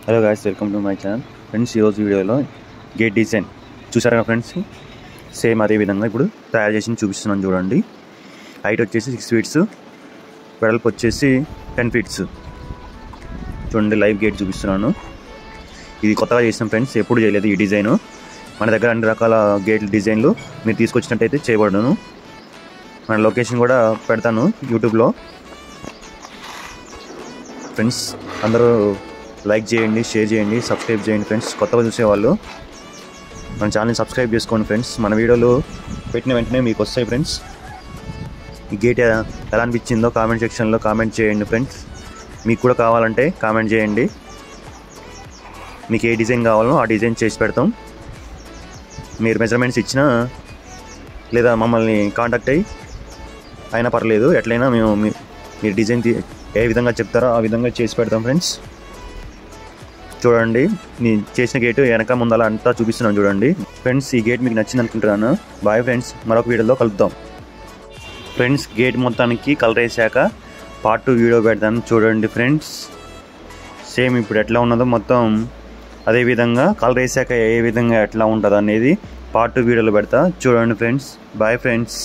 Hello guys, welcome to my channel. Friends, ఈరోజు వీడియోలో gate design చూసారు కదా ఫ్రెండ్స్. సేమ్ అదే విధంగా ఇప్పుడు తయారు చేసి చూపిస్తున్నాను చూడండి. హైట్ వచ్చేసి 6 ఫీట్స్, వెడల్పు వచ్చేసి 10 ఫీట్స్. చూడండి, లైవ్ గేట్ చూపిస్తున్నాను. ఇది కొత్తగా చేసినాం ఫ్రెండ్స్, ఎప్పుడు చేయలేదు ఈ డిజైను. మన దగ్గర అన్ని రకాల గేట్ డిజైన్లు మీరు తీసుకొచ్చినట్టయితే చేయబడను. మన లొకేషన్ కూడా పెడతాను యూట్యూబ్లో. ఫ్రెండ్స్, అందరూ లైక్ చేయండి, షేర్ చేయండి, సబ్స్క్రైబ్ చేయండి ఫ్రెండ్స్. కొత్తగా చూసేవాళ్ళు మన ఛానల్ని సబ్స్క్రైబ్ చేసుకోండి ఫ్రెండ్స్. మన వీడియోలు పెట్టిన వెంటనే మీకు వస్తాయి ఫ్రెండ్స్. ఈ గేట్ ఎలా అనిపించిందో కామెంట్ సెక్షన్లో కామెంట్ చేయండి ఫ్రెండ్స్. మీకు కూడా కావాలంటే కామెంట్ చేయండి. మీకు ఏ డిజైన్ కావాలో ఆ డిజైన్ చేసి పెడతాం. మీరు మెజర్మెంట్స్ ఇచ్చినా లేదా మమ్మల్ని కాంటాక్ట్ అయినా పర్లేదు, ఎట్లయినా మేము మీరు డిజైన్ ఏ విధంగా చెప్తారో ఆ విధంగా చేసి పెడతాం ఫ్రెండ్స్. చూడండి, నేను చేసిన గేటు వెనక ముందల అంతా చూపిస్తున్నాను చూడండి ఫ్రెండ్స్. ఈ గేట్ మీకు నచ్చింది అనుకుంటున్నాను. బాయ్ ఫ్రెండ్స్, మరొక వీడియోలో కలుద్దాం ఫ్రెండ్స్. గేట్ మొత్తానికి కలర్ వేసాక పార్ట్ 2 వీడియో పెడతాను చూడండి ఫ్రెండ్స్. సేమ్ ఇప్పుడు ఎట్లా ఉన్నదో మొత్తం అదే విధంగా కలర్ వేసాక ఏ విధంగా ఎట్లా ఉంటుందో అనేది పార్ట్ 2 వీడియోలో పెడతా చూడండి ఫ్రెండ్స్. Bye friends.